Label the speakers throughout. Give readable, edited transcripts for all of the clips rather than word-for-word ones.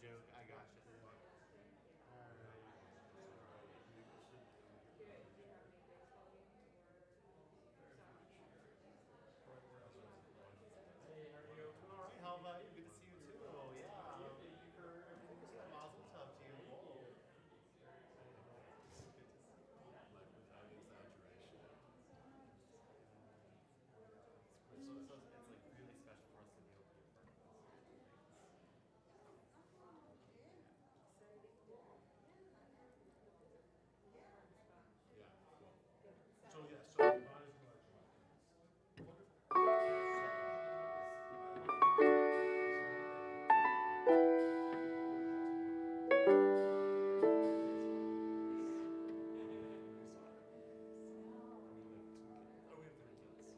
Speaker 1: joke. I gotcha. Hey, how are you? All right. How about you? Good to see you too. Yeah. Thank you for everything you said. Mazel tov to you. Whoa. Very excited. Good to see you.
Speaker 2: Life without exaggeration.
Speaker 1: So it's like really special for us to be able to be a part of this.
Speaker 2: Yeah, cool. So yeah, so God is
Speaker 1: Oh, we have 3 kids.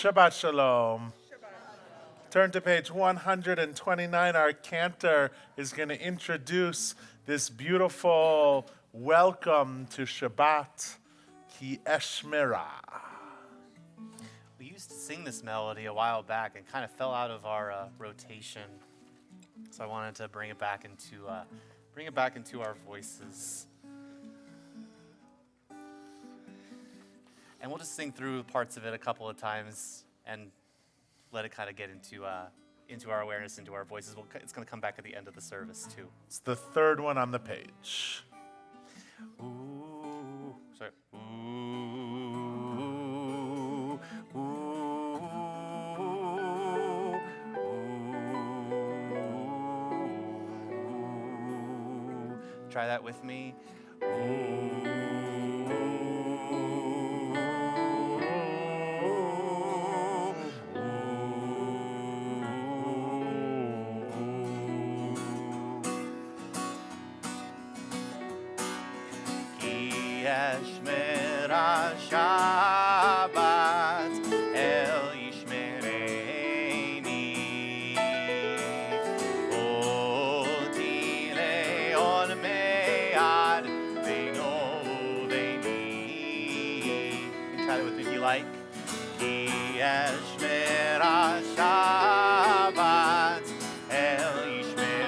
Speaker 3: Shabbat Shalom. Turn to page 129. Our cantor is going to introduce this beautiful welcome to Shabbat, Ki Eshmera.
Speaker 1: We used to sing this melody a while back and kind of fell out of our rotation. So I wanted to bring it back into our voices. And we'll just sing through parts of it a couple of times and let it kind of get into our awareness, into our voices. It's going to come back at the end of the service too.
Speaker 3: It's the third one on the page.
Speaker 1: Ooh, sorry. Ooh, ooh, ooh. Try that with me. Ooh. Yeshmera Shabbat El Yishmereini Oti Leon Me'ad Veino Veini. You can try that with me if you like. Ki Yeshmera Shabbat El Yishmereini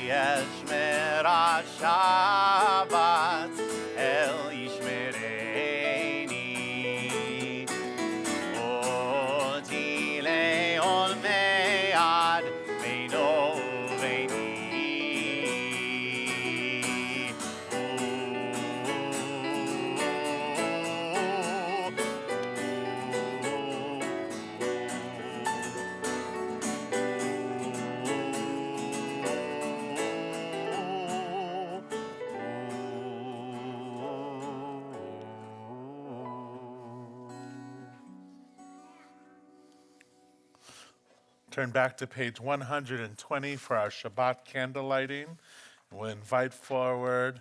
Speaker 1: Yeshmera Shabbat El Yishmereini Oti Leon Me'ad Veino Veini
Speaker 3: Turn back to page 120 for our Shabbat candle lighting. We'll invite forward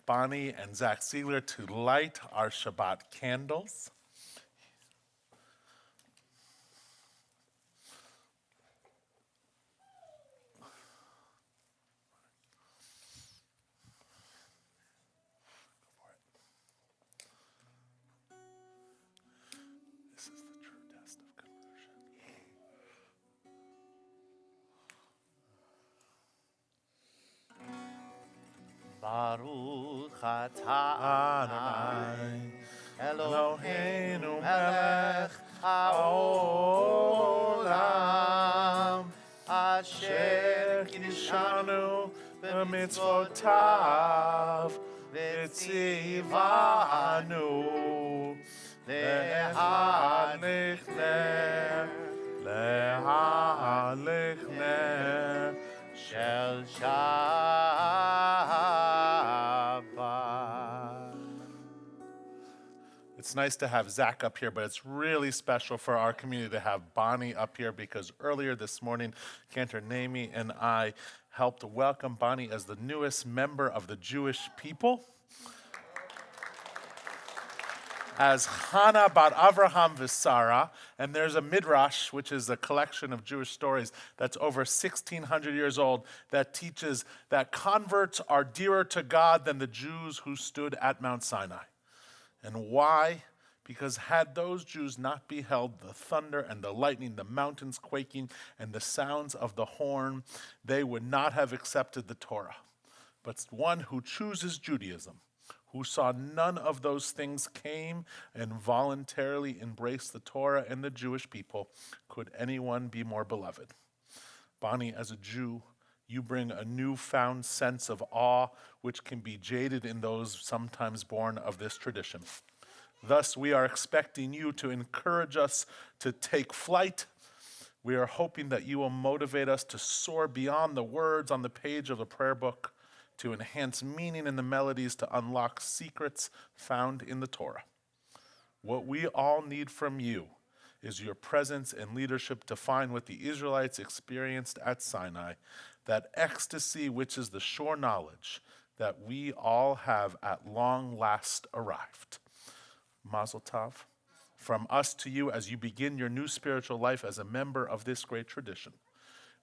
Speaker 3: Bonnie and Zach Ziegler to light our Shabbat candles. This is the true test of conversion.
Speaker 1: Baruch atah
Speaker 3: Adonai,
Speaker 1: Eloheinu
Speaker 3: Eloheinu
Speaker 1: melech
Speaker 3: haolam,
Speaker 1: asher
Speaker 3: kiddushanu b'mitzvotav, v'tzivanu lehalech ner, lehalech ner
Speaker 1: shel Shabbat.
Speaker 3: It's nice to have Zach up here, but it's really special for our community to have Bonnie up here because earlier this morning, Cantor Naomi and I helped welcome Bonnie as the newest member of the Jewish people. as Hannah bat Avraham v'Sarah, and there's a midrash, which is a collection of Jewish stories that's over 1,600 years old, that teaches that converts are dearer to God than the Jews who stood at Mount Sinai. And why? Because had those Jews not beheld the thunder and the lightning, the mountains quaking, and the sounds of the horn, they would not have accepted the Torah. But one who chooses Judaism, who saw none of those things, came and voluntarily embraced the Torah and the Jewish people. Could anyone be more beloved? Bonnie, as a Jew, you bring a newfound sense of awe which can be jaded in those sometimes born of this tradition. Thus, we are expecting you to encourage us to take flight. We are hoping that you will motivate us to soar beyond the words on the page of the prayer book, to enhance meaning in the melodies, to unlock secrets found in the Torah. What we all need from you is your presence and leadership to find what the Israelites experienced at Sinai, that ecstasy which is the sure knowledge that we all have at long last arrived. Mazel tov. From us to you as you begin your new spiritual life as a member of this great tradition.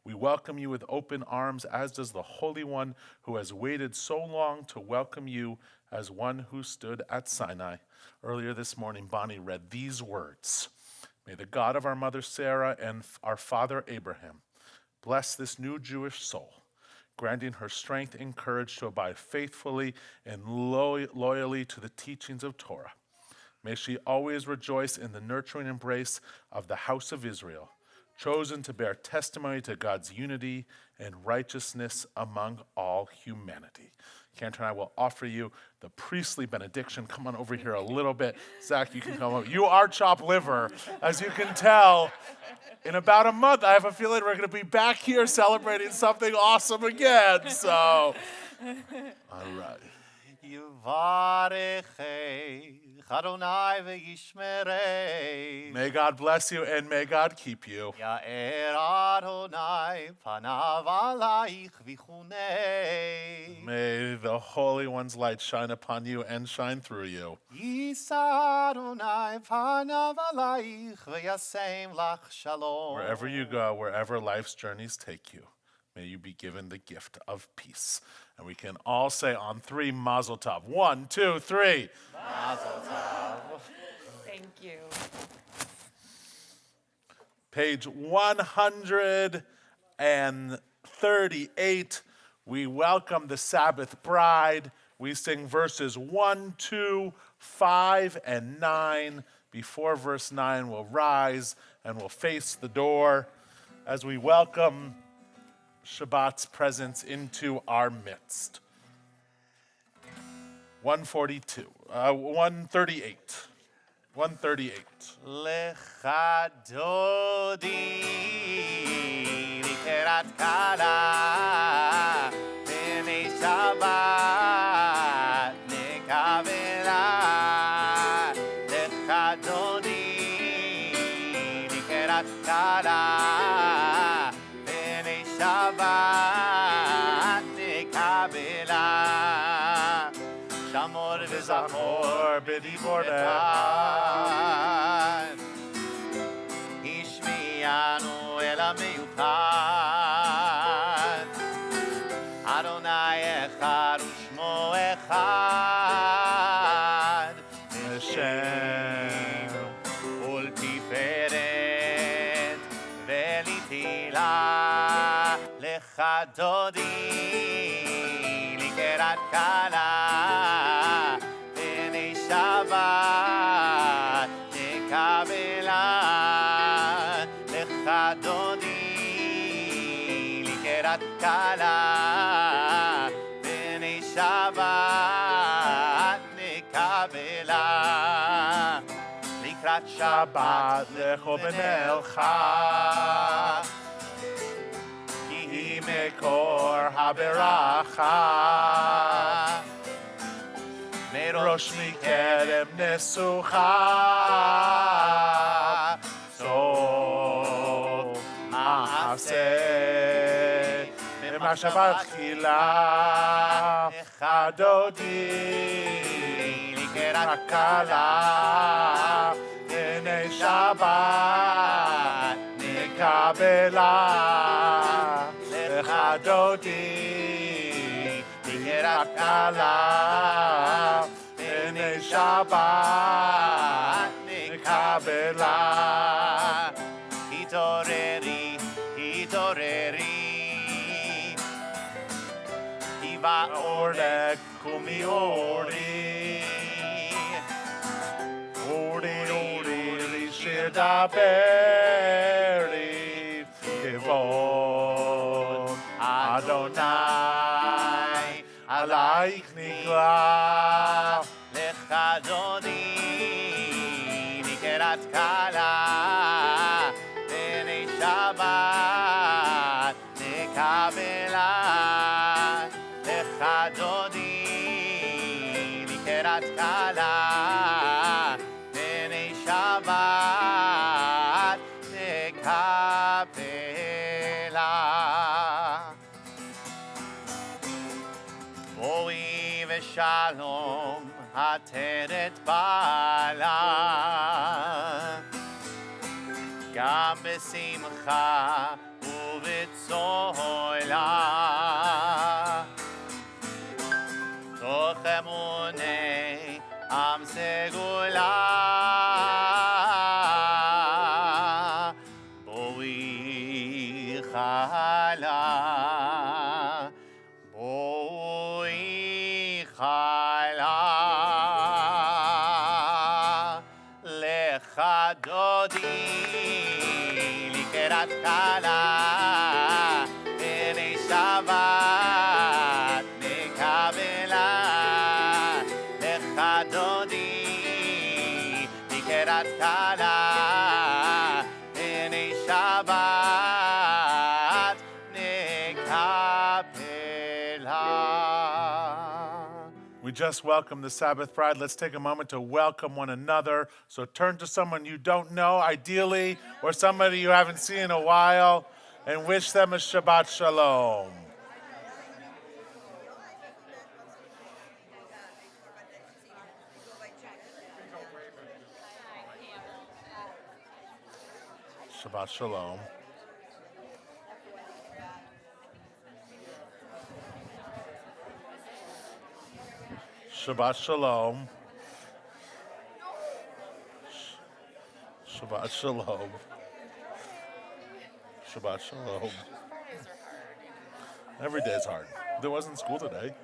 Speaker 3: We welcome you with open arms, as does the Holy One who has waited so long to welcome you as one who stood at Sinai. Earlier this morning, Bonnie read these words. May the God of our mother Sarah and our father Abraham bless this new Jewish soul, granting her strength and courage to abide faithfully and loyally to the teachings of Torah. May she always rejoice in the nurturing embrace of the house of Israel, chosen to bear testimony to God's unity and righteousness among all humanity. Cantor and I will offer you the priestly benediction. Come on over here a little bit. Zach, you can come over. You are chopped liver, as you can tell. In about a month, I have a feeling we're going to be back here celebrating something awesome again. So, all right. May God bless you and may God keep you. May the Holy One's light shine upon you and shine through you. Wherever you go, wherever life's journeys take you, may you be given the gift of peace. And we can all say on three, Mazel Tov. 1, 2, 3.
Speaker 1: Mazel tov.
Speaker 4: Thank you.
Speaker 3: Page 138. We welcome the Sabbath bride. We sing verses 1, 2, 5, and 9. Before verse 9, we'll rise and we'll face the door as we welcome Shabbat's presence into our midst. 138. 138.
Speaker 1: Lecha dodi nikerat kala b'nei Shabbat nekavela. Lecha dodi nikerat kala b'nei Shabbat nekavela. Shamor v'zachor b'dibor b'tan Ishmi'anu el ha'miyuchad Adonai echad u'shmo echad Hashem ul tiferet ve'litila Lecha dodi likerat kala Shabbat nekavela lecha dodi likerat kala b'nei Shabbat nekavela likrat Shabbat lecho b'nelcha ki hi mekor haberacha Rosh mikerem nesucha so maaseh Mashabat chila chadodi
Speaker 3: הקלה, הנה שבת נקבלה, לך דודי, לקראת קלה, הנה שבת נקבלה. התעוררי, התעוררי, כי באורך קומי אורי, אורי אורי שיר דברי, כבוד אדוני עלייך נגלה,
Speaker 1: לך דודי, לקראת קלה, הנה שבת נקבלה. לך דודי, לקראת קלה, הנה שבת נקבלה. בואי ושלום עטרת בעלה, גם בשמחה ובצהלה, תוך אמוני עם סגולה, בואי חלה, בואי חלה, לך דודי, לקראת קלה, הנה שבת נקבלה. לך דודי, לקראת קלה, הנה שבת נקבלה.
Speaker 3: We just welcomed the Sabbath bride. Let's take a moment to welcome one another. So turn to someone you don't know, ideally, or somebody you haven't seen in a while, and wish them a Shabbat Shalom. Shabbat Shalom. Shabbat Shalom. Shabbat Shalom. Shabbat Shalom. Every day is hard. There wasn't school today.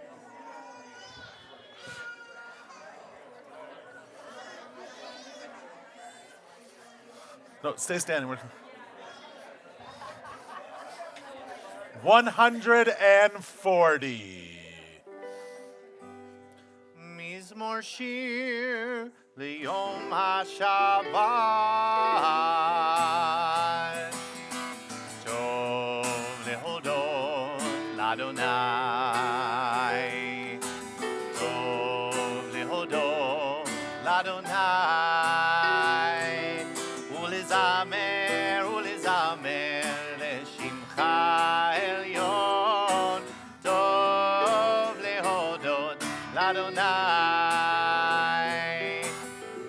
Speaker 3: No, stay standing. 140.
Speaker 1: מזמור שיר ליום השבת, טוב להודות לאדוני, טוב להודות לאדוני, ולזמר ולזמר לשמך עליון, טוב להודות לאדוני,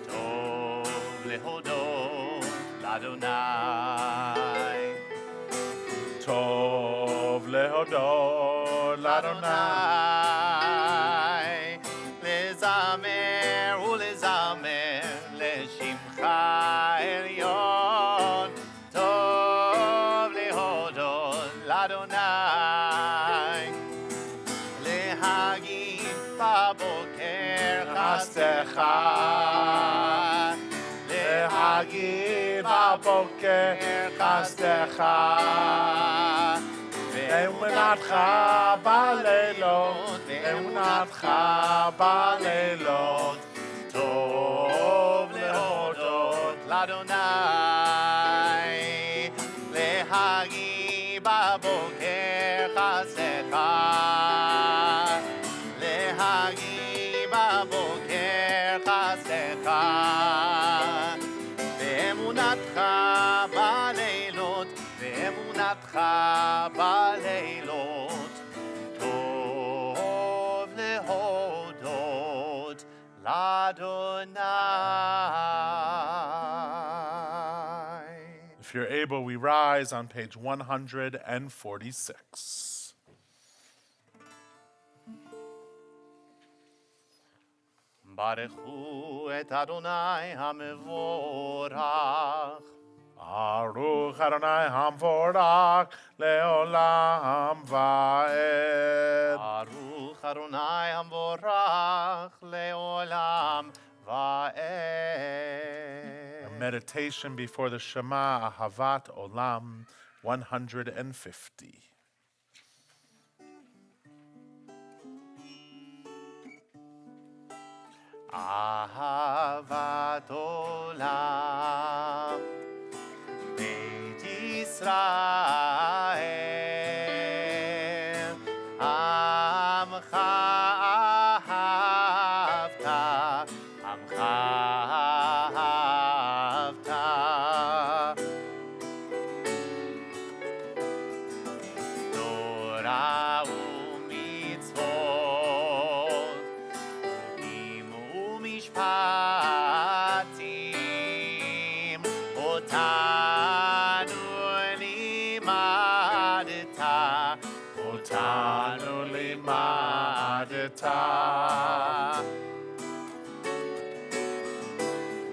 Speaker 1: טוב להודות לאדוני,
Speaker 3: טוב להודות לאדוני,
Speaker 1: לזמר ולזמר לשמך עליון, טוב להודות לאדוני, להגיד בבוקר חסדך,
Speaker 3: להגיד בבוקר חסדך, ואמונתך בלילות, ואמונתך בלילות,
Speaker 1: טוב להודות לאדוני, להגיד בבוקר חסדך, להגיד בבוקר חסדך, ואמונתך בלילות, ואמונתך בלילות, טוב להודות l'Adonai.
Speaker 3: If you're able, we rise on page 146.
Speaker 1: Baruchu et Adonai HaMevorach.
Speaker 3: Baruch Adonai Hamvorach Leolam Vaed.
Speaker 1: Baruch Adonai HaMevorach Leolam Vaed.
Speaker 3: A meditation before the Shema Ahavat Olam 150.
Speaker 1: Ahavat Olam Beit Yisrael Amcha ahavta Amcha ahavta Torah u'mitzvot Mishpatim Otanu limadeta
Speaker 3: Otanu limadeta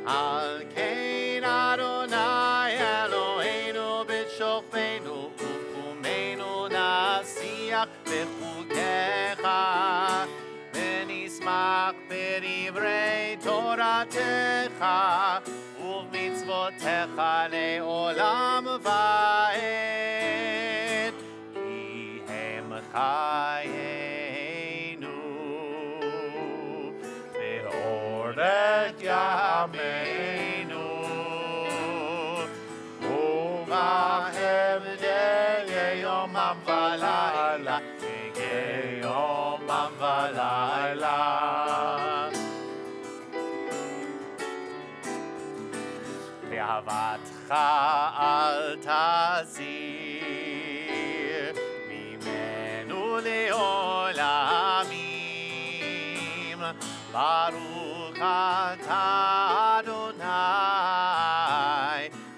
Speaker 1: Al kein Adonai Eloheinu b'shokbenu u'kumenu nasiach b'chukecha v'nismach b'divrei Toratecha u'mitzvotecha le'olam va'ed ki hem chayenu ve'oret yameinu u'mahem yomam v'layla yomam v'layla ואהבתך אל תסיר ממנו לעולמים ברוך אתה אדוני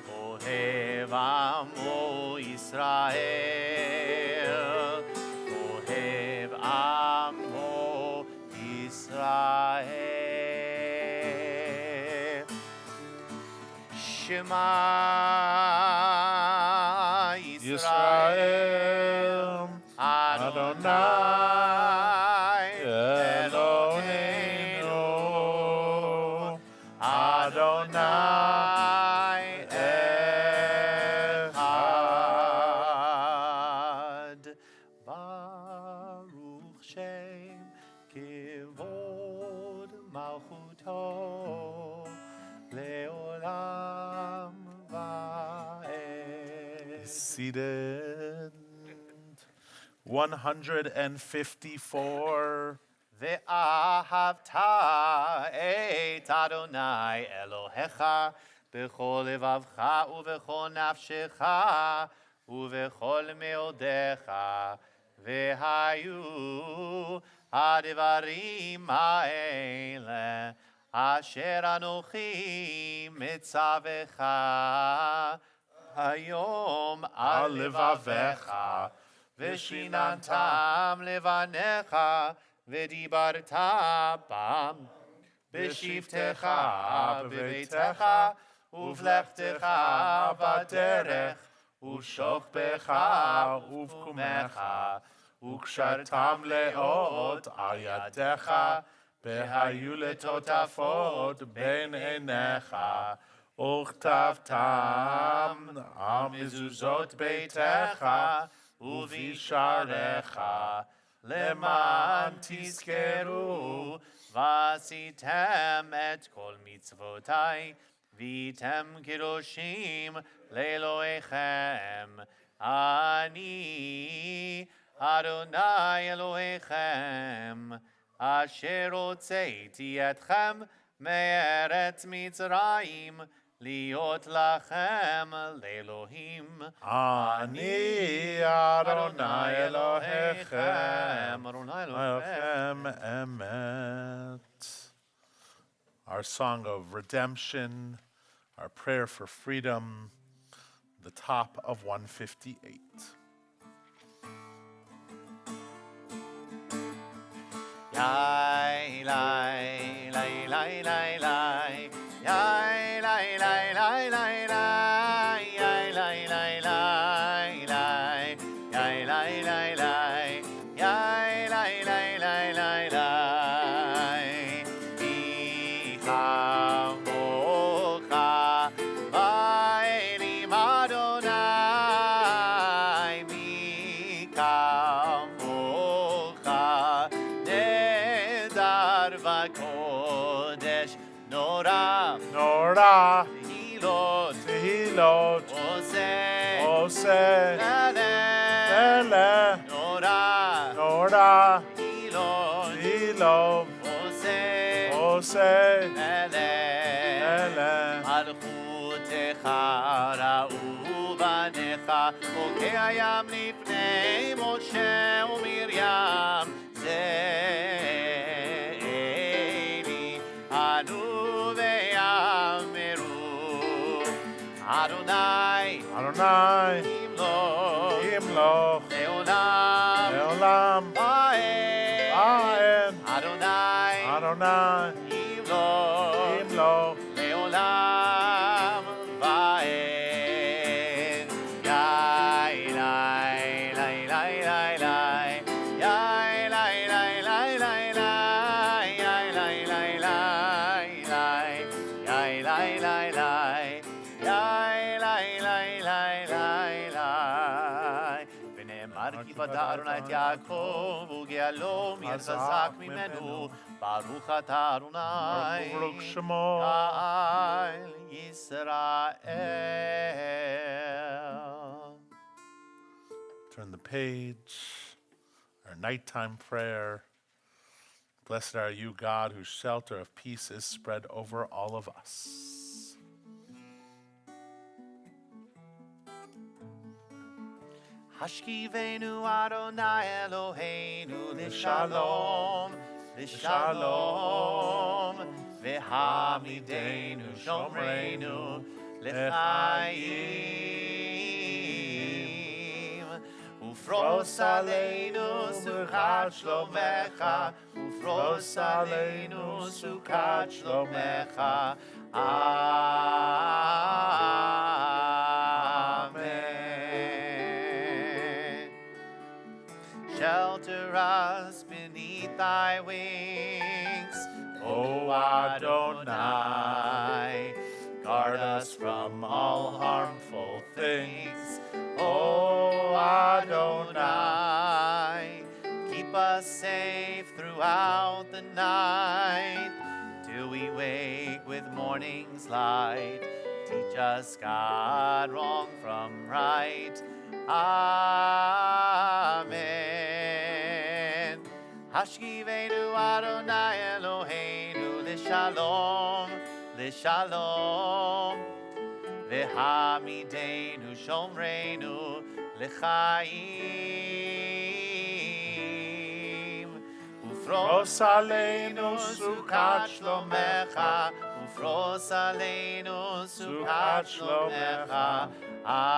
Speaker 1: אוהב עמו ישראל אוהב עמו ישראל Shema Yisrael Adonai Eloheinu Adonai Echad Baruch Shem Kivod Malchuto Leolam Vaed.
Speaker 3: Seated. 154.
Speaker 1: Ve'ahavta et Adonai Elohecha b'chol levavcha u'v'chol nafshecha u'v'chol meodecha ve'hayu ha'devarim ha'ele asher anochi mitzavecha hayom al levavecha ושיננתם לבניך ודיברת בם בשבתך בביתך ובלכתך בדרך ובשוכבך ובקומך וקשרתם לאות על ידיך והיו לטוטפות בין עיניך וכתבתם על מזוזות ביתך ובשעריך למען תזכרו ועשיתם את כל מצוותי והייתם קדושים לאלוהיכם אני אדוני אלוהיכם אשר הוצאתי אתכם מארץ מצרים להיות לכם לאלוהים.
Speaker 3: אני אדוני אלוהיכם,
Speaker 1: אדוני אלוהיכם
Speaker 3: אמת. our song of redemption, our prayer for freedom, the top of 158.
Speaker 1: Yai, lai, lai, lai, lai, lai. Yai, lai, lai, lai, lai, lai. Yai, lai, lai, lai, lai. Yai, lai, lai, lai. Yai, lai, lai, lai, lai, lai. Icha mocha va'elim Adonai mikam mocha nedar v'kodesh nora
Speaker 3: Nora,
Speaker 1: tehilot
Speaker 3: Tehilot,
Speaker 1: oseh
Speaker 3: Oseh,
Speaker 1: eleh
Speaker 3: Ele,
Speaker 1: nora
Speaker 3: Nora,
Speaker 1: tehilot
Speaker 3: Tehilot,
Speaker 1: oseh
Speaker 3: Oseh,
Speaker 1: eleh
Speaker 3: Ele.
Speaker 1: מלכותך ראו בניך, חוקי הים לפני משה ומרים. זה אלי ענו ויאמרו, אדוני
Speaker 3: Adonai,
Speaker 1: ימלוך
Speaker 3: Yimloch,
Speaker 1: לעולם
Speaker 3: Leolam,
Speaker 1: ועד.
Speaker 3: Aen,
Speaker 1: אדוני
Speaker 3: Adonai,
Speaker 1: ימלוך
Speaker 3: Yimloch,
Speaker 1: לעולם ועד. יאי לי לי לי לי לי. יאי לי לי לי לי לי. יאי לי לי לי לי. יאי לי לי לי. יאי לי לי לי לי לי. ונאמר כי ודע אדוני את יעקב וגאלו מי חזק ממנו. ברוך אתה אדוני
Speaker 3: Baruch Shemo.
Speaker 1: Al Yisrael.
Speaker 3: Turn the page. Our nighttime prayer. Blessed are you, God, whose shelter of peace is spread over all of us.
Speaker 1: Hashkivenu Adonai Eloheinu L'Shalom L'Shalom V'hamidenu Shomreinu L'chaim Ufros aleinu Sukat Shlomecha Ufros aleinu Sukat Shlomecha Amen. Shelter us beneath thy wings, O Adonai. Guard us from all harmful things, O Adonai. Keep us safe throughout the night, till we wake with morning's light. Teach us, God, wrong from right. Amen. Hashkivenu Adonai Eloheinu L'Shalom, L'Shalom. V'hamidenu Shomreinu L'chaim. Ufros aleinu Sukat Shlomecha. Ufros aleinu Sukat Shlomecha. Amen.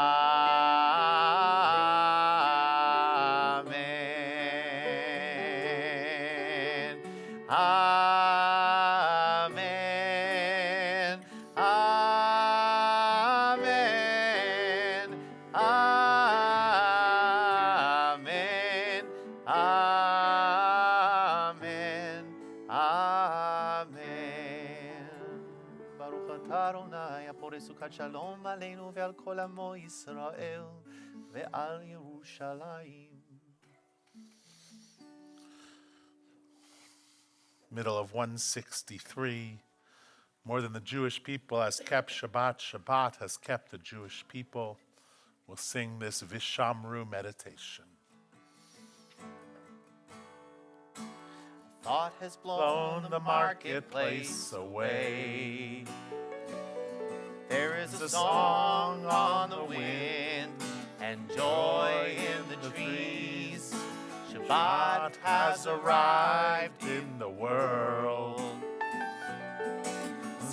Speaker 1: Amen. Amen. Amen. Amen. Amen. Baruch atah Adonai הפורש סוכת שלום עלינו ועל כל עמו ישראל ועל ירושלים.
Speaker 3: Middle of 163. More than the Jewish people has kept Shabbat, Shabbat has kept the Jewish people. We'll sing this Vishamru meditation.
Speaker 1: Thought has blown the marketplace away. There is a song on the wind and joy in the trees. Shabbat has arrived in the world.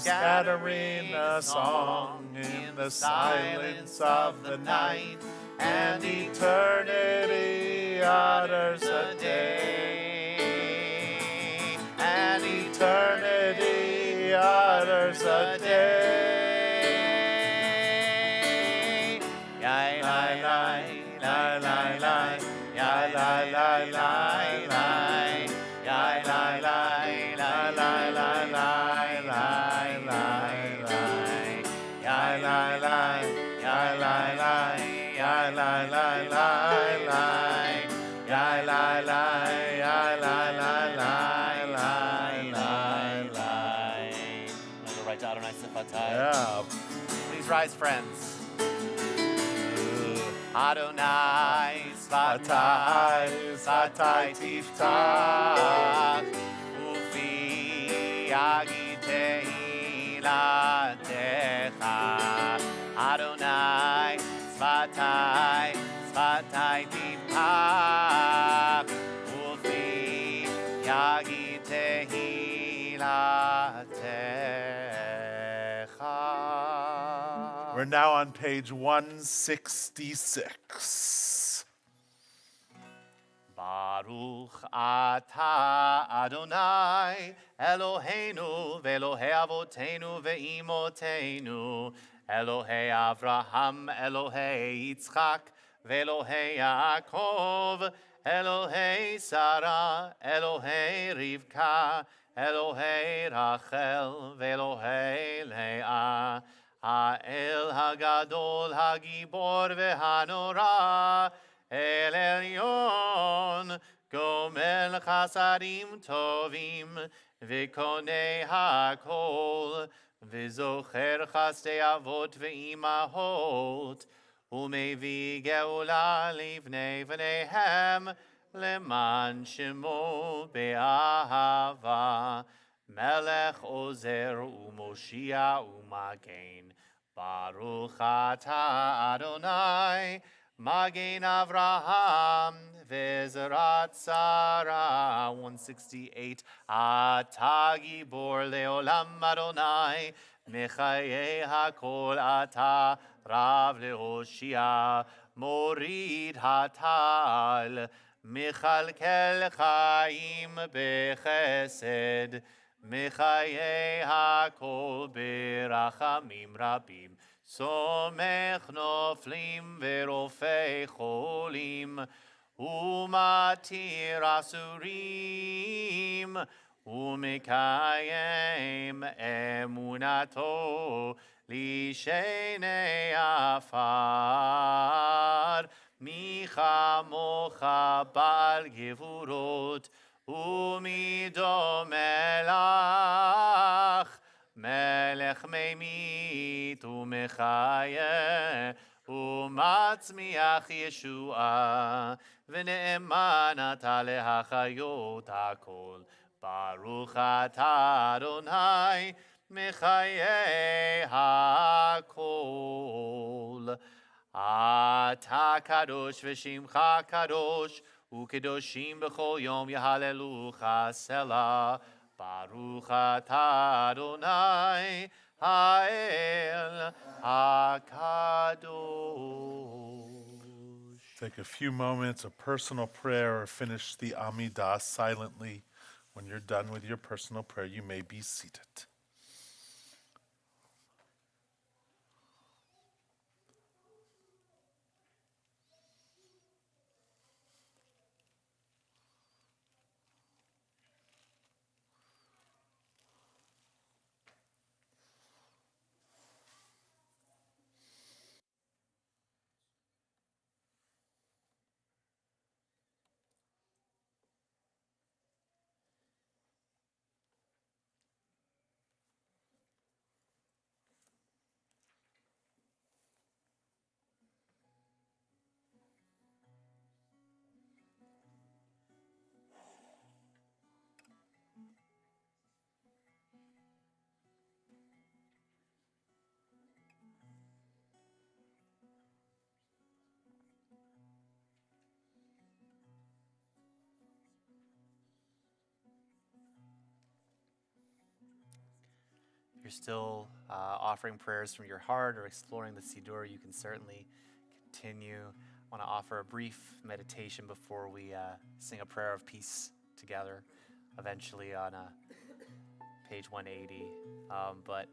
Speaker 3: scattering a song in the silence of the night, and eternity utters a day, and eternity utters a day. Yai, lai, lai, lai, lai, lai, yai, lai, lai, lai, lai, yai, lai, lai, lai, lai, lai, lai, lai, lai, lai, yai, lai, lai, yai, lai, lai, yai, lai, lai, lai, lai, yai, lai, lai, yai, lai, lai, lai, lai, lai, lai. I'm gonna go right to Adonai Sifatai. Yeah. Please rise, friends. Adonai Sfatai, Sfatai Tiftach, Ufi Yagitei Latecha. Adonai Sfatai, Sfatai Tiftach, Ufi Yagitei Latecha. We're now on page 166. Baruch atah Adonai Eloheinu ve'Elohei avoteinu ve'imoteinu Elohei Avraham Elohei Yitzchak ve'Elohei Yaakov Elohei Sarah Elohei Rivka Elohei Rachel ve'Elohei Leah האל הגדול, הגיבור והנורא, אל עליון, גומל חסדים טובים, וקונה הכל, וזוכר חסדי אבות ואימהות, ומביא גאולה לבני בניהם, למען שמו באהבה. מלך עוזר ומושיע ומגן, ברוך אתה אדוני, מגן אברהם וזרעת שרה. 168. אתה גיבור לעולם אדוני, מחיי הכל אתה רב להושיע, מוריד הטל, מכלכל חיים בחסד, מחיי הכל ברחמים רבים, סומך נופלים ורופא חולים, ומתיר אסורים, ומקיים אמונתו לשני עפר. מי כמוך בעל גבורות, ומי דומה לך, מלך ממית ומחיה, ומצמיח ישועה, ונאמן אתה להחיות הכל. ברוך אתה אדוני, מחיי הכל. אתה קדוש ושמך קדוש, וקדושים בכל יום יהללוך סלה. ברוך אתה אדוני האל הקדוש. Take a few moments of personal prayer or finish the Amidah silently. When you're done with your personal prayer, you may be seated.
Speaker 1: you're still offering prayers from your heart or exploring the Siddur, you can certainly continue. I want to offer a brief meditation before we sing a prayer of peace together, eventually on page 180. But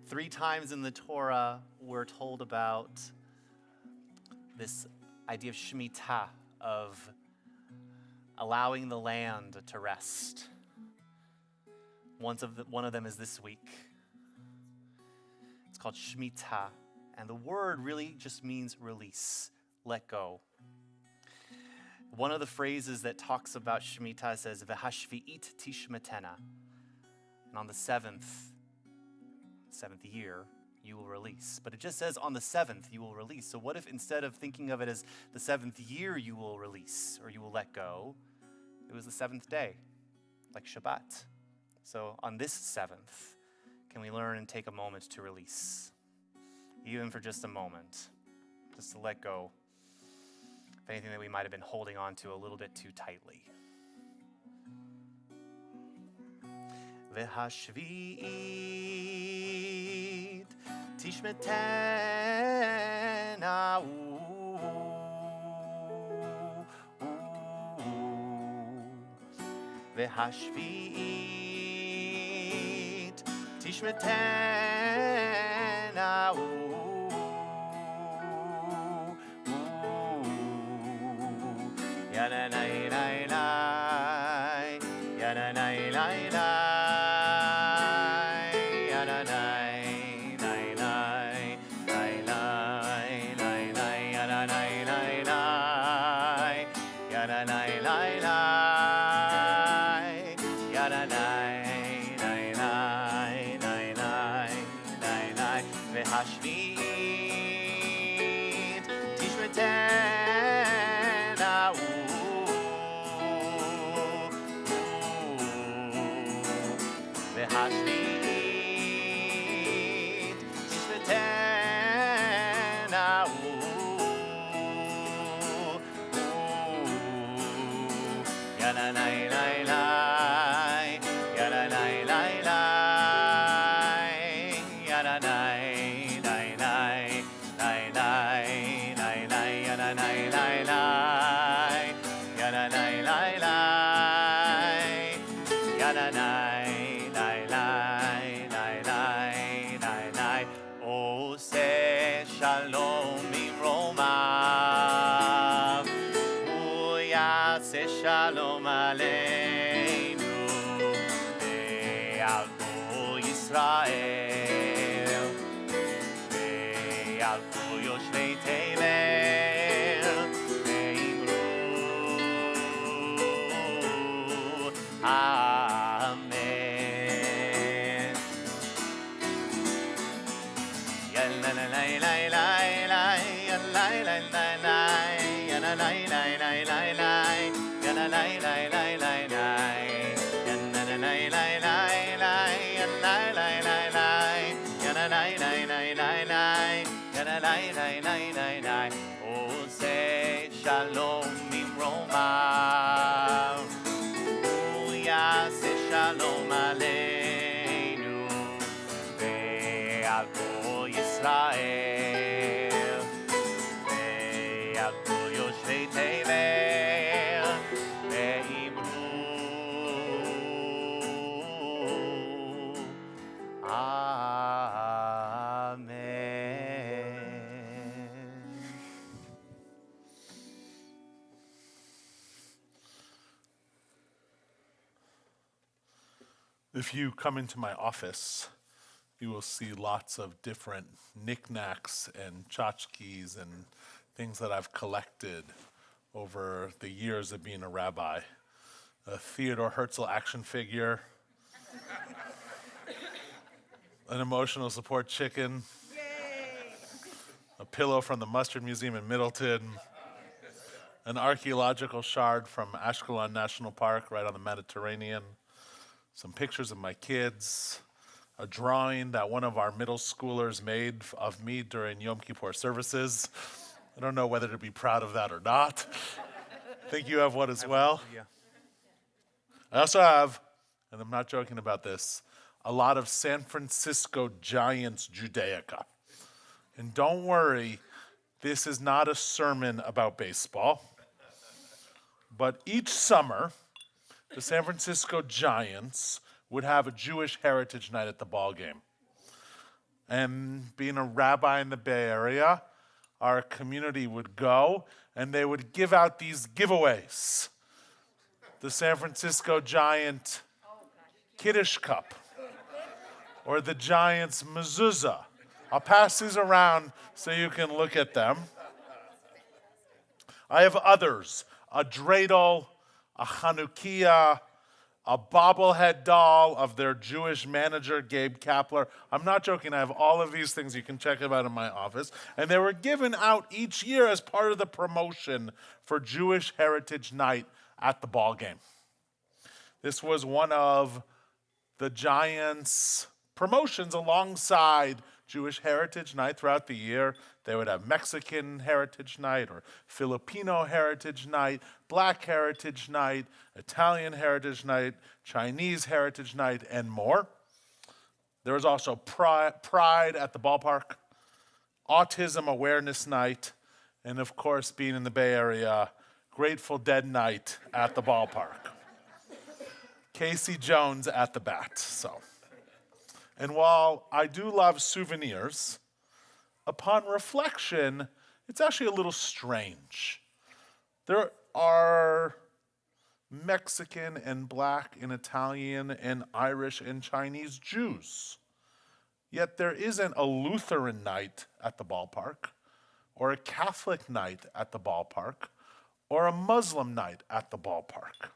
Speaker 1: 3 times in the Torah, we're told about this idea of Shemitah, of allowing the land to rest. One of them is this week. It's called Shemitah, and the word really just means release, let go. One of the phrases that talks about Shemitah says, "V'hashvi'it tishmetena," and on the seventh year, you will release. But it just says on the 7th you will release. So what if instead of thinking of it as the 7th year you will release or you will let go, it was the 7th day, like Shabbat? So on this 7th, can we learn and take a moment to release? Even for just a moment, just to let go of anything that we might have been holding on to a little bit too tightly. V'hashvi'it tishmetena V'hashvi'it tishmetena Ya-na-na-na-na, ya-na-na-na-na. V'hashvi'it tishmetena V'hashvi'it tishmetena Ya-na-na-na-na, ya-na-na-na-na, עושה שלום ממרומיו, הוא יעשה שלום עלינו ועל כל ישראל ועל כל יושבי תבל ואמרו אמן. עושה שלום ממרומיו, הוא יעשה שלום עלינו ועל כל ישראל ועל כל יושבי תבל ואמרו אמן.
Speaker 3: If you come into my office, you will see lots of different knickknacks and tchotchkes and things that I've collected over the years of being a rabbi. A Theodore Herzl action figure, an emotional support chicken, a pillow from the Mustard Museum in Middleton, an archaeological shard from Ashkelon National Park right on the Mediterranean, some pictures of my kids, a drawing that one of our middle schoolers made of me during Yom Kippur services. I don't know whether to be proud of that or not. I think you have one as well.
Speaker 1: Yeah.
Speaker 3: I also have, and I'm not joking about this, a lot of San Francisco Giants Judaica. And don't worry, this is not a sermon about baseball. But each summer, the San Francisco Giants would have a Jewish Heritage Night at the ball game. And being a rabbi in the Bay Area, our community would go and they would give out these giveaways. The San Francisco Giant Kiddush Cup or the Giants mezuzah. I'll pass these around so you can look at them. I have others, a dreidel, a Chanukiah, a bobblehead doll of their Jewish manager, Gabe Kapler. I'm not joking, I have all of these things. You can check them out in my office. And they were given out each year as part of the promotion for Jewish Heritage Night at the ball game. This was one of the Giants' promotions alongside Jewish Heritage Night throughout the year. They would have Mexican Heritage Night or Filipino Heritage Night, Black Heritage Night, Italian Heritage Night, Chinese Heritage Night, and more. There was also Pride at the ballpark, Autism Awareness Night, and of course, being in the Bay Area, Grateful Dead Night at the ballpark. Casey Jones at the bat, so. And while I do love souvenirs, upon reflection, it's actually a little strange. There are Mexican and Black and Italian and Irish and Chinese Jews. Yet there isn't a Lutheran night at the ballpark, or a Catholic night at the ballpark, or a Muslim night at the ballpark.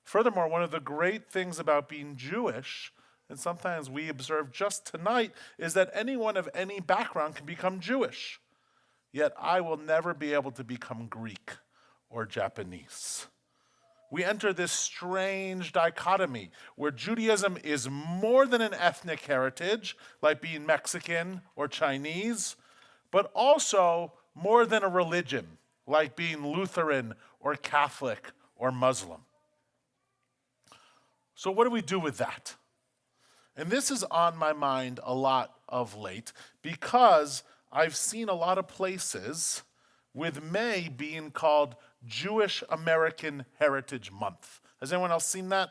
Speaker 3: Furthermore, one of the great things about being Jewish, and sometimes we observe just tonight, is that anyone of any background can become Jewish. Yet I will never be able to become Greek or Japanese. We enter this strange dichotomy where Judaism is more than an ethnic heritage, like being Mexican or Chinese, but also more than a religion, like being Lutheran or Catholic or Muslim. So what do we do with that? And this is on my mind a lot of late because I've seen a lot of places with May being called Jewish American Heritage Month. Has anyone else seen that?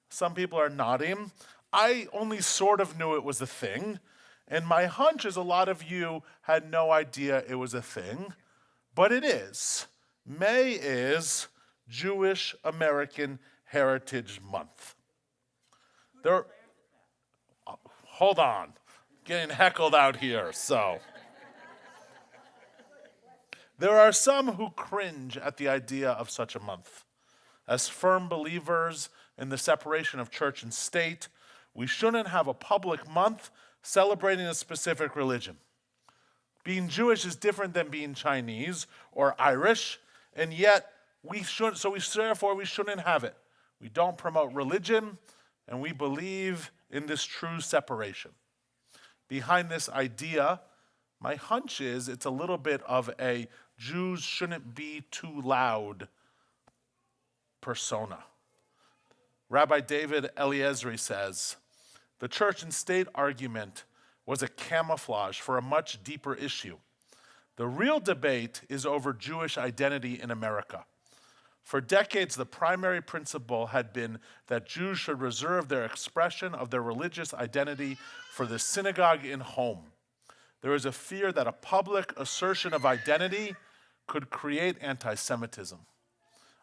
Speaker 3: Some people are nodding. I only sort of knew it was a thing, and my hunch is a lot of you had no idea it was a thing, but it is. May is Jewish American Heritage Month. Hold on, getting heckled out here, so. There are some who cringe at the idea of such a month. As firm believers in the separation of church and state, we shouldn't have a public month celebrating a specific religion. Being Jewish is different than being Chinese or Irish, and yet therefore we shouldn't have it. We don't promote religion, and we believe in this true separation. Behind this idea, my hunch is it's a little bit of a Jews shouldn't be too loud persona. Rabbi David Eliezeri says, the church and state argument was a camouflage for a much deeper issue. The real debate is over Jewish identity in America. For decades, the primary principle had been that Jews should reserve their expression of their religious identity for the synagogue and home. There is a fear that a public assertion of identity could create anti-Semitism.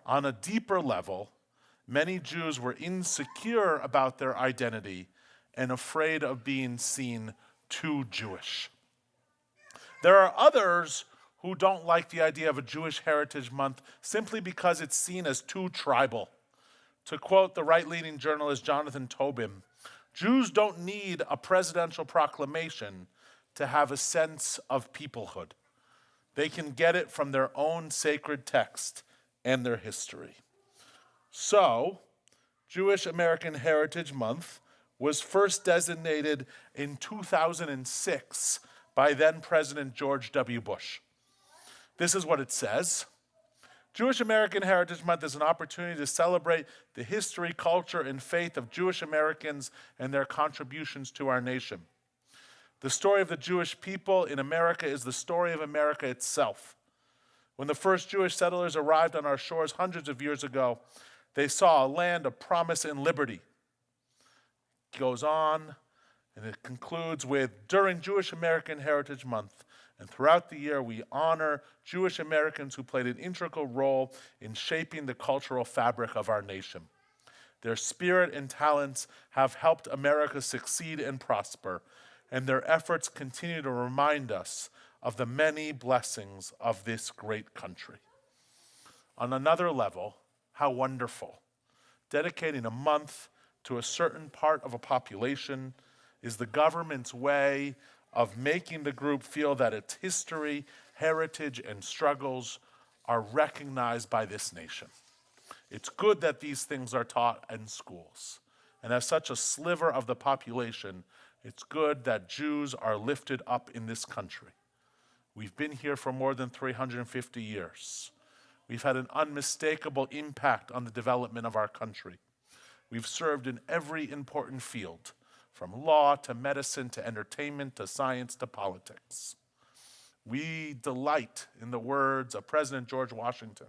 Speaker 3: On a deeper level, many Jews were insecure about their identity and afraid of being seen too Jewish. There are others who don't like the idea of a Jewish Heritage Month simply because it's seen as too tribal. To quote the right-leaning journalist Jonathan Tobin, Jews don't need a presidential proclamation to have a sense of peoplehood. They can get it from their own sacred text and their history. So, Jewish American Heritage Month was first designated in 2006 by then President George W. Bush. This is what it says. Jewish American Heritage Month is an opportunity to celebrate the history, culture, and faith of Jewish Americans and their contributions to our nation. The story of the Jewish people in America is the story of America itself. When the first Jewish settlers arrived on our shores hundreds of years ago, they saw a land of promise and liberty. It goes on, and it concludes with, during Jewish American Heritage Month, and throughout the year, we honor Jewish Americans who played an integral role in shaping the cultural fabric of our nation. Their spirit and talents have helped America succeed and prosper, and their efforts continue to remind us of the many blessings of this great country. On another level, how wonderful. Dedicating a month to a certain part of a population is the government's way of making the group feel that its history, heritage, and struggles are recognized by this nation. It's good that these things are taught in schools. And as such a sliver of the population, it's good that Jews are lifted up in this country. We've been here for more than 350 years. We've had an unmistakable impact on the development of our country. We've served in every important field, from law to medicine to entertainment to science to politics. We delight in the words of President George Washington,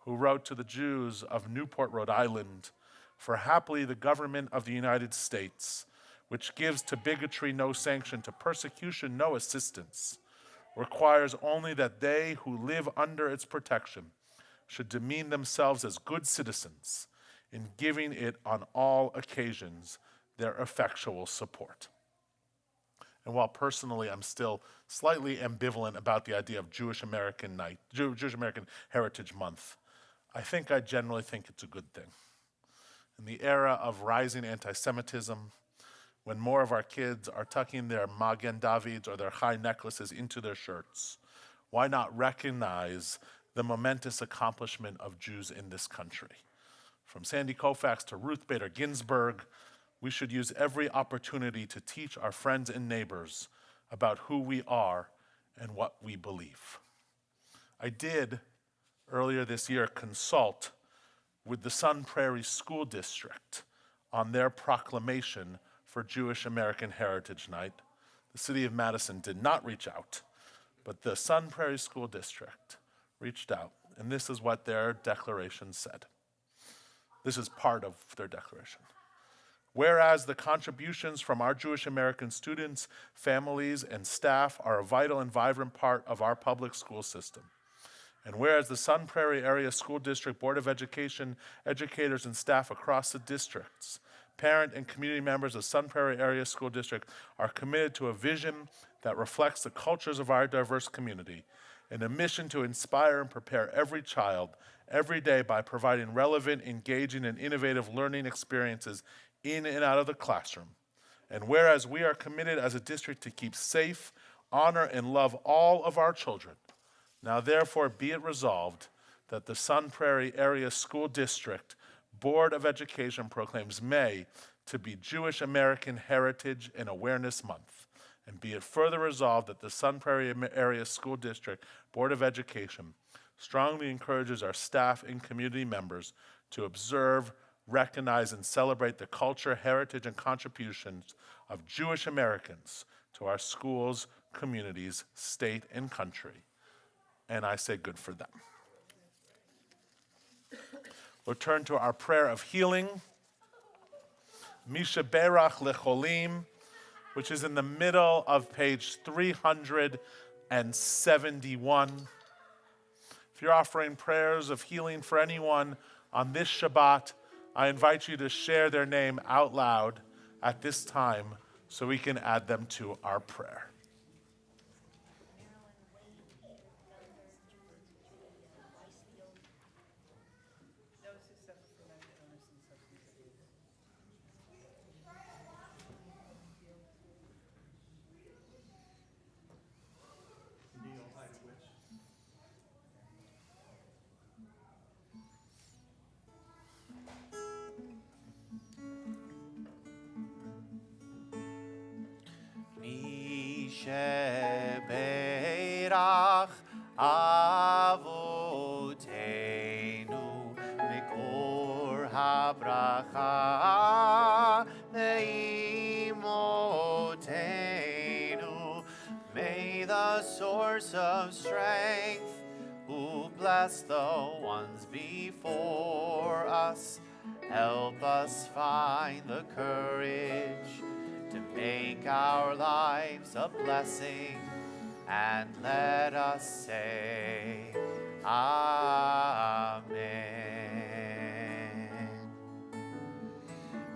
Speaker 3: who wrote to the Jews of Newport, Rhode Island, "For happily the government of the United States, which gives to bigotry no sanction, to persecution no assistance, requires only that they who live under its protection should demean themselves as good citizens in giving it on all occasions their effectual support." And while personally I'm still slightly ambivalent about the idea of Jewish American Heritage Month, I generally think it's a good thing. In the era of rising anti-Semitism, when more of our kids are tucking their Magen Davids or their Chai necklaces into their shirts, why not recognize the momentous accomplishment of Jews in this country? From Sandy Koufax to Ruth Bader Ginsburg, we should use every opportunity to teach our friends and neighbors about who we are and what we believe. I did, earlier this year, consult with the Sun Prairie School District on their proclamation for Jewish American Heritage Night. The city of Madison did not reach out, but the Sun Prairie School District reached out, and this is what their declaration said. This is part of their declaration. Whereas the contributions from our Jewish American students, families, and staff are a vital and vibrant part of our public school system. And whereas the Sun Prairie Area School District Board of Education, educators, and staff across the districts, parent and community members of Sun Prairie Area School District are committed to a vision that reflects the cultures of our diverse community, and a mission to inspire and prepare every child every day by providing relevant, engaging, and innovative learning experiences in and out of the classroom. And whereas we are committed as a district to keep safe, honor, and love all of our children, now therefore be it resolved that the Sun Prairie Area School District Board of Education proclaims May to be Jewish American Heritage and Awareness Month. And be it further resolved that the Sun Prairie Area School District Board of Education strongly encourages our staff and community members to observe, recognize, and celebrate the culture, heritage, and contributions of Jewish Americans to our schools, communities, state, and country. And I say good for them. We'll turn to our prayer of healing, Misha Berach Lecholim, which is in the middle of page 371. If you're offering prayers of healing for anyone on this Shabbat, I invite you to share their name out loud at this time so we can add them to our prayer.
Speaker 1: Sheberach Avoteinu the source of strength, who bless the ones before us. Help us find the courage to make our lives a blessing, and let us say, Amen.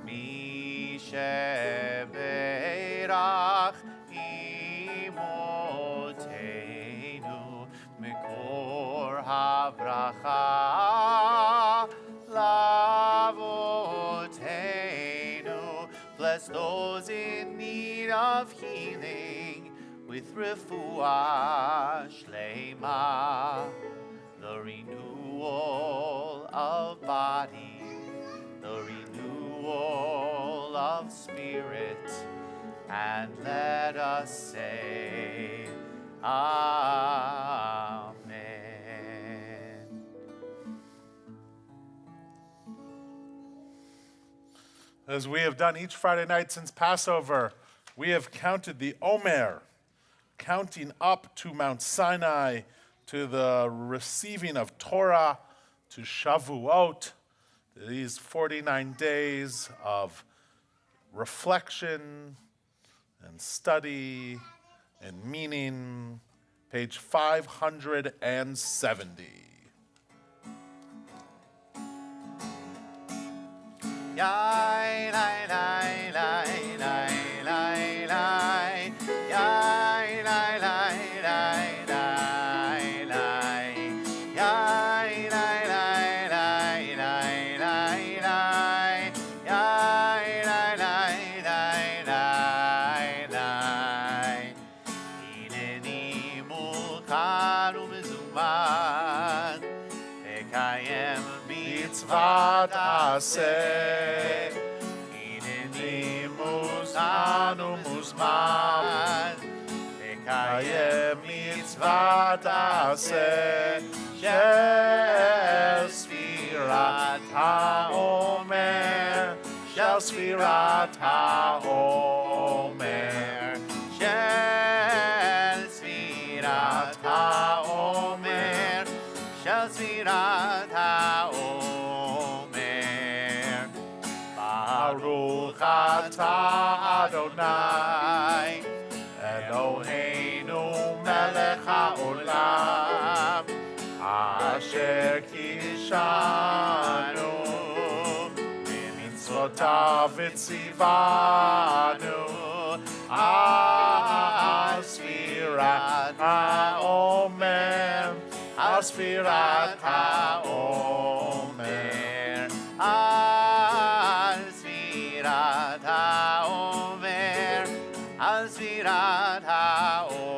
Speaker 1: Mi sheberach imotenu mikor habracha lavotenu. Bless those in need of healing with refuah shlema, the renewal of body, the renewal of spirit, and let us say, Amen.
Speaker 3: As we have done each Friday night since Passover, we have counted the Omer, counting up to Mount Sinai, to the receiving of Torah, to Shavuot, these 49 days of reflection and study and meaning, page 570.
Speaker 1: Yai, lai, lai, lai, lai, lai, lai. Yai, lai, lai, lai, lai, lai. Yai, lai, lai, lai, lai, lai, lai. Yai, lai, lai, lai, lai, lai. Hineni mukhan umezuman, vekayem mitzvat aseh. Hineni muzman umuzman, vekayem mitzvat aseh. Shel sfirat haomer, shel sfirat haomer, shel sfirat haomer, shel sfirat haomer. Baruch atah Adonai, Eloheinu melech haolam, asher kishanu b'mitzvotav v'tzivanu al sfirat haomer, al sfirat haomer, al sfirat haomer, al sfirat haomer.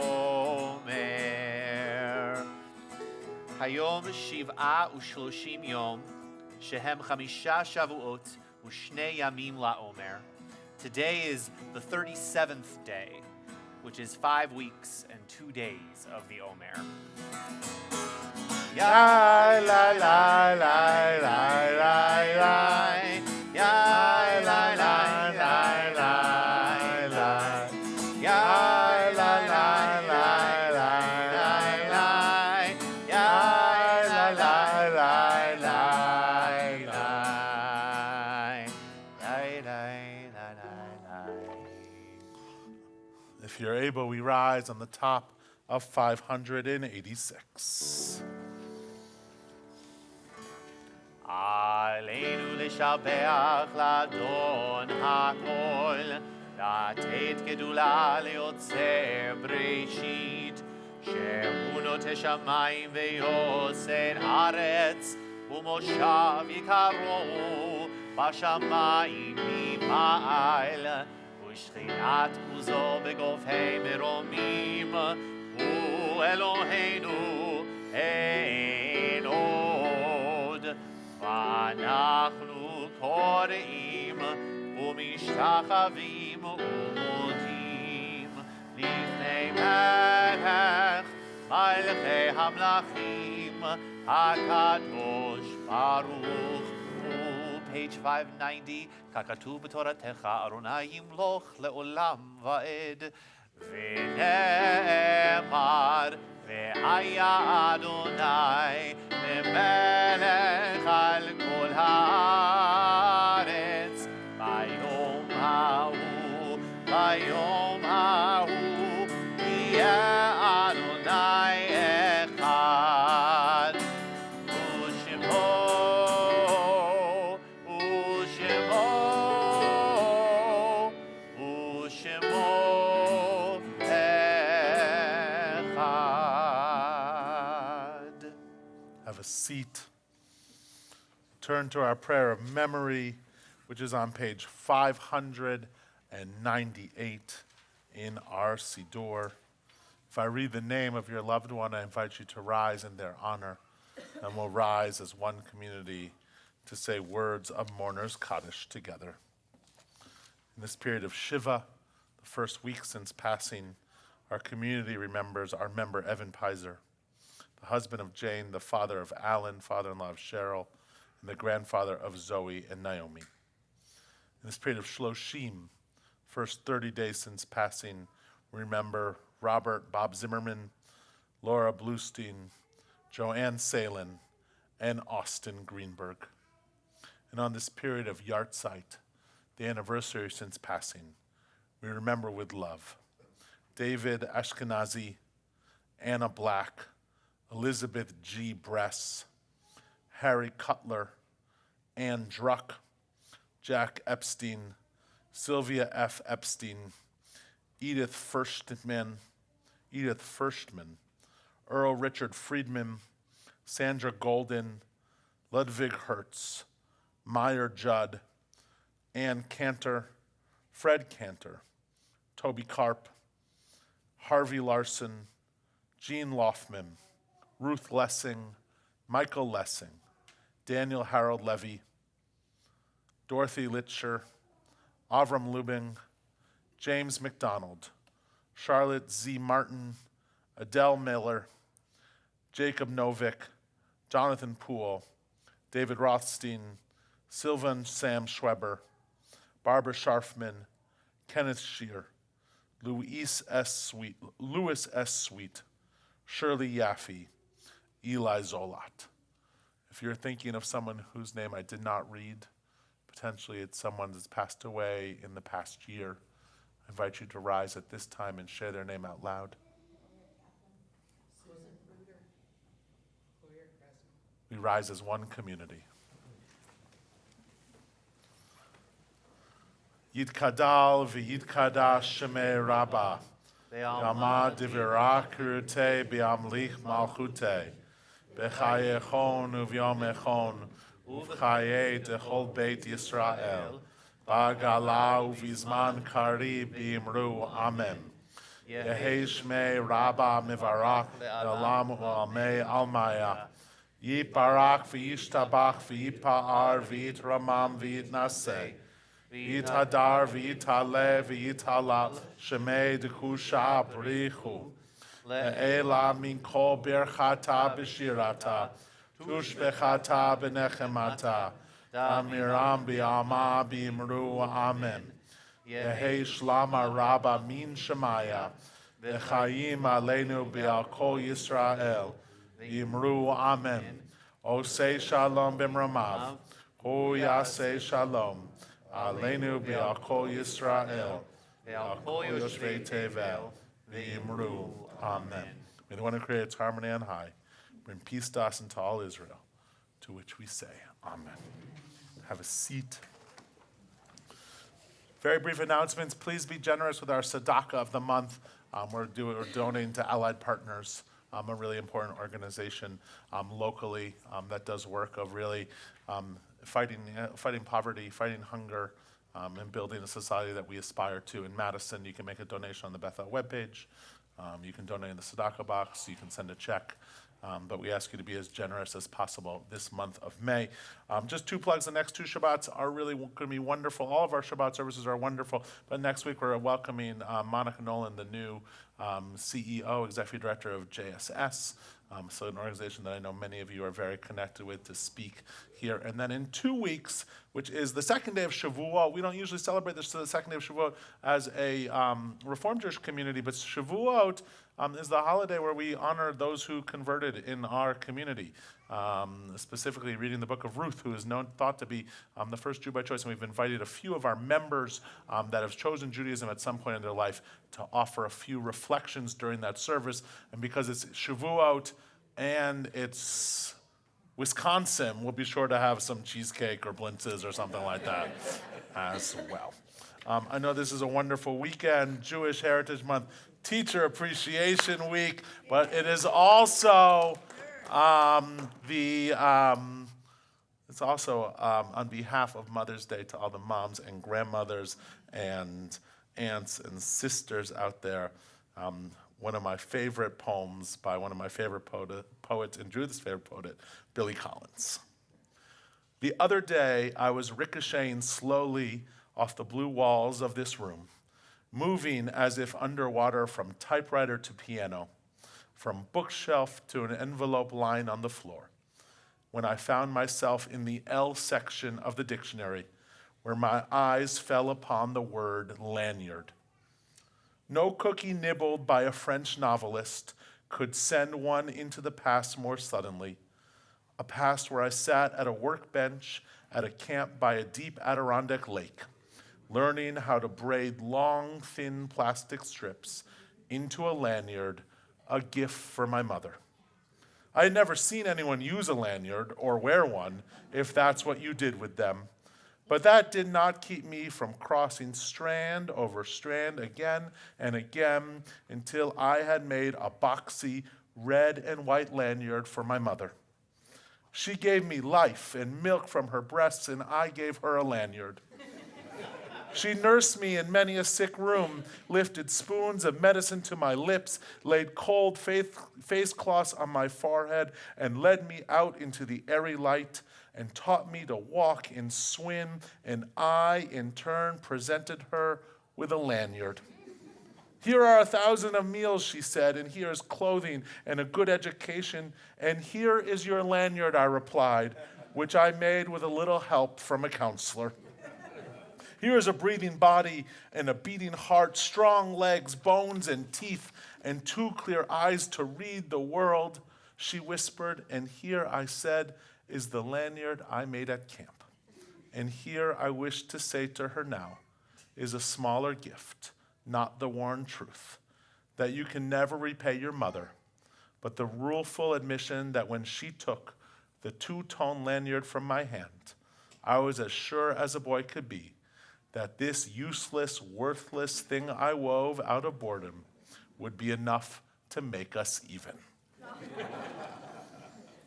Speaker 1: Hayom shiv'a u'shloshim yom, shehem chamisha shavuot u'shnei yamim la'omer. Today is the 37th day, which is 5 weeks and 2 days of the Omer. Yai, lai, lai, lai, lai, lai, lai. Yai, lai, lai, lai, lai, lai. Yai, lai, lai, lai, lai, lai, lai. Yai, lai, lai, lai, lai, lai. Yai, lai, lai, lai, lai.
Speaker 3: If you're able, we rise on the top of 586.
Speaker 1: עלינו לשבח לאדון הכל, לתת גדולה ליוצר בראשית, שהוא נוטה שמיים ויוסר ארץ, ומושב יקרו בשמיים ממעל, ושכינת עוזו בגופי מרומים, הוא אלוהינו אין עוד. ואנחנו קוראים ומשתחווים ומודים לפני מלך מלכי המלכים הקדוש ברוך הוא. page 590, ככתוב בתורתך, ארוני ימלוך לעולם ועד. ונאמר והיה אדוני למלך על כל הארץ ביום ההוא יהיה אדוני אחד ושמו אחד.
Speaker 3: Have a seat. Turn to our prayer of memory, which is on page 598 in our Siddur. If I read the name of your loved one, I invite you to rise in their honor, and we'll rise as one community to say words of mourners Kaddish together. In this period of Shiva, the first week since passing, our community remembers our member Evan Pizer, the husband of Jane, the father of Alan, father-in-law of Cheryl, and the grandfather of Zoe and Naomi. In this period of Shloshim, first 30 days since passing, we remember Robert Bob Zimmerman, Laura Bluestein, Joanne Salin, and Austin Greenberg. And on this period of Yartzeit, the anniversary since passing, we remember with love David Ashkenazi, Anna Black, Elizabeth G. Bress, Harry Cutler, Ann Druck, Jack Epstein, Sylvia F. Epstein, Edith Firstman, Earl Richard Friedman, Sandra Golden, Ludwig Hertz, Meyer Judd, Ann Cantor, Fred Cantor, Toby Karp, Harvey Larson, Jean Loftman, Ruth Lessing, Michael Lessing, Daniel Harold Levy, Dorothy Litcher, Avram Lubin, James McDonald, Charlotte Z. Martin, Adele Miller, Jacob Novick, Jonathan Poole, David Rothstein, Sylvan Sam Schweber, Barbara Scharfman, Kenneth Shear, Louis S. Sweet, Shirley Yaffe, Eli Zolat. If you're thinking of someone whose name I did not read, potentially it's someone that's passed away in the past year, I invite you to rise at this time and share their name out loud. We rise as one community. Yitkadal v'yitkadash shemei Rabbah, Yamad divirah kirutei bi'amlich malchutei, b'chayechon u'vyom echon, uv'chayei dechol beit Yisrael, ba'gala u'vizman kari b'imru amen. Yehei shmei Rabbah mivarach le'olam u'amei almaya, Yiparak v'yishtabach v'yipa'ar v'yitramam v'yitnaseh, v'yitadar v'yitaleh v'yitalal shemei dekusha brichu, le'ela min kol birchata b'shirata, tushbechata b'nechemata, damiram b'yama b'imru amen. Yehei shlama rabba min shemaya, v'chayim aleinu b'al kol Yisrael, Yimru amen. Osei shalom b'mramav. Hu yasei shalom. Aleinu b'al kol Yisrael. B'al kol yoshvei tevel. V'yimru amen. May the one who creates harmony on high bring peace to us and to all Israel, to which we say amen. Have a seat. Very brief announcements. Please be generous with our tzedakah of the month. We're donating to Allied Partners, a really important organization locally that does work of really fighting poverty, fighting hunger, and building a society that we aspire to. In Madison, you can make a donation on the Beth webpage. You can donate in the tzedakah box. You can send a check. But we ask you to be as generous as possible this month of May. Just two plugs. The next two Shabbats are really going to be wonderful. All of our Shabbat services are wonderful. But next week we're welcoming Monica Nolan, the new CEO, Executive Director of JSS, so an organization that I know many of you are very connected with, to speak here. And then in 2 weeks, which is the second day of Shavuot, we don't usually celebrate this, the second day of Shavuot as a Reformed Jewish community, but Shavuot is the holiday where we honor those who converted in our community. Specifically reading the book of Ruth, who is thought to be the first Jew by choice, and we've invited a few of our members that have chosen Judaism at some point in their life to offer a few reflections during that service. And because it's Shavuot and it's Wisconsin, we'll be sure to have some cheesecake or blintzes or something like that as well. I know this is a wonderful weekend, Jewish Heritage Month, Teacher Appreciation Week, but it is also it's also on behalf of Mother's Day to all the moms and grandmothers and aunts and sisters out there. One of my favorite poems by one of my favorite poets and Judith's favorite poet, Billy Collins. The other day, I was ricocheting slowly off the blue walls of this room, moving as if underwater from typewriter to piano, from bookshelf to an envelope lying on the floor, when I found myself in the L section of the dictionary, where my eyes fell upon the word lanyard. No cookie nibbled by a French novelist could send one into the past more suddenly, a past where I sat at a workbench at a camp by a deep Adirondack lake, learning how to braid long, thin plastic strips into a lanyard, a gift for my mother. I had never seen anyone use a lanyard or wear one, if that's what you did with them. But that did not keep me from crossing strand over strand again and again until I had made a boxy red and white lanyard for my mother. She gave me life and milk from her breasts, and I gave her a lanyard. She nursed me in many a sick room, lifted spoons of medicine to my lips, laid cold face cloths on my forehead, and led me out into the airy light, and taught me to walk and swim, and I, in turn, presented her with a lanyard. Here are 1,000 of meals, she said, and here is clothing and a good education, and here is your lanyard, I replied, which I made with a little help from a counselor. Here is a breathing body and a beating heart, strong legs, bones and teeth, and 2 clear eyes to read the world, she whispered, and here, I said, is the lanyard I made at camp. And here I wish to say to her now is a smaller gift, not the worn truth, that you can never repay your mother, but the ruleful admission that when she took the 2-tone lanyard from my hand, I was as sure as a boy could be that this useless, worthless thing I wove out of boredom would be enough to make us even.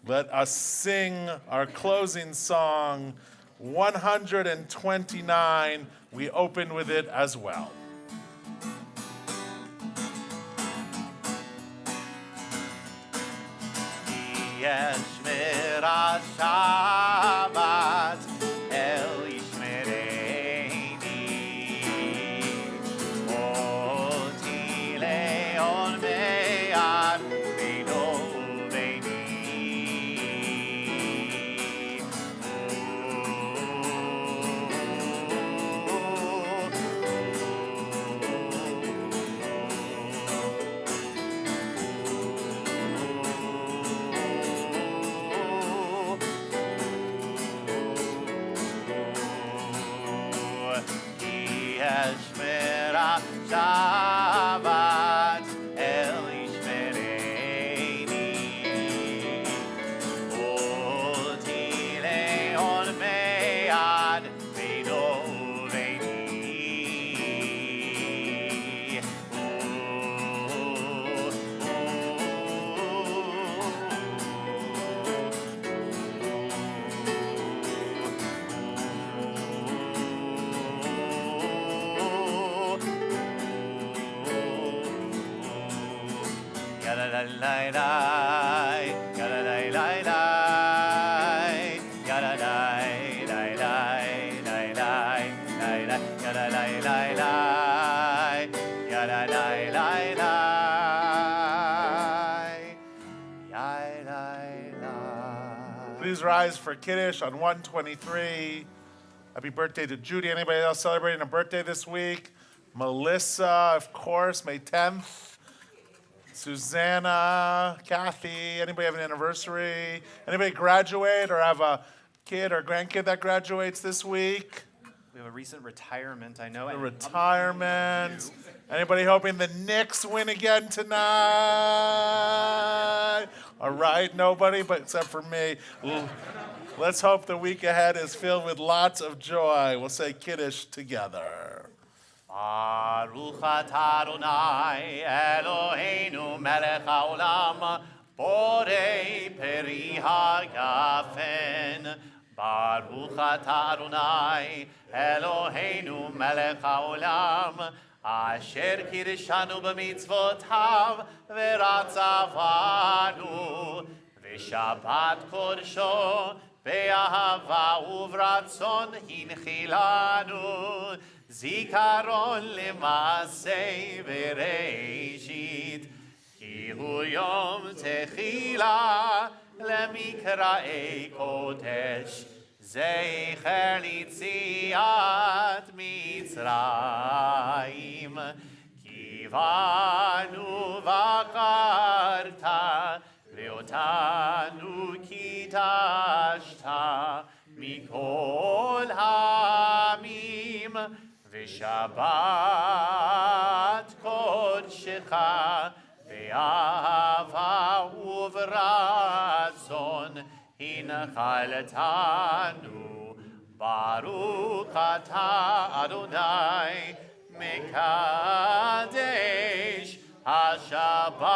Speaker 3: Let us sing our closing song, 129. We open with it as well.
Speaker 1: Yeshmer Shabbat El Yishmereini Oti Leon Me'ad Beino Veini Yeshmer Shabbat El Yishmereini Oti Leon Me'ad Beino Veini Yada
Speaker 3: Please rise for Kiddush on 123. Happy birthday to Judy. Anybody else celebrating a birthday this week? Melissa, of course, May 10th. Susanna, Kathy, anybody have an anniversary? Anybody graduate or have a kid or grandkid that graduates this week?
Speaker 1: We have a recent retirement, I know.
Speaker 3: A retirement. Anybody hoping the Knicks win again tonight? All right, nobody, but except for me. Let's hope the week ahead is filled with lots of joy. We'll say Kiddush together.
Speaker 1: Baruch atah Adonai Eloheinu melech haolam borei peri hagafen. Baruch atah Adonai Eloheinu melech haolam asher kirishanu b'mitzvotav v'ratzavanu v'shabbat kodsho be'ahava uvratzon hinchilanu zikaron lemasei v'reishit ki hu yom techila lemikra'ei kodesh zecher litziat Mitzrayim kivanu v'akarta ve'otanu kitashta mikol hamim v'shabbat kodshecha ve'ahava uvratzon hinchaltanu Baruch atah Adonai mekadesh haShabbat.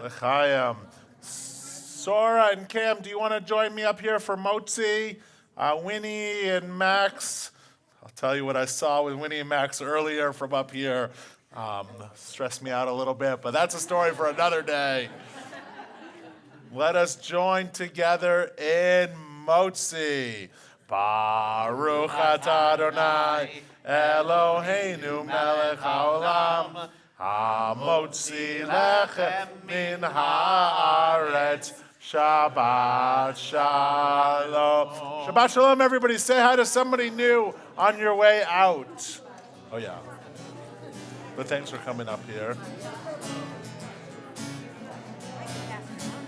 Speaker 3: L'chaim. Sora and Cam, do you want to join me up here for Motzi? Winnie and Max. I'll tell you what I saw with Winnie and Max earlier from up here. Stressed me out a little bit, but that's a story for another day. Let us join together in Motzi. Baruch atah Adonai Eloheinu melech haolam hamotzi lechem min haaretz. Shabbat Shalom. Shabbat Shalom, everybody. Say hi to somebody new on your way out. Oh, yeah. But thanks for coming up here.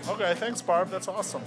Speaker 3: Okay, thanks, Barb. That's awesome.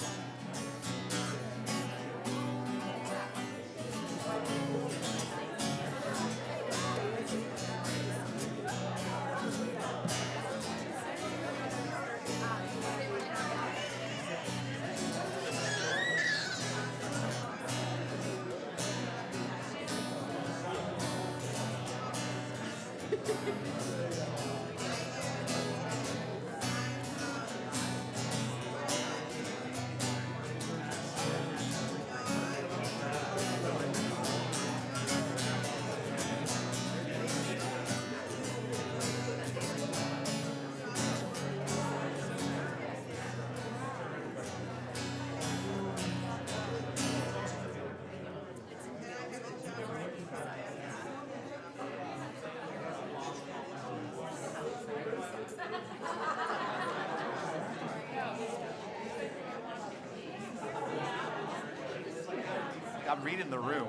Speaker 1: I'm reading the room.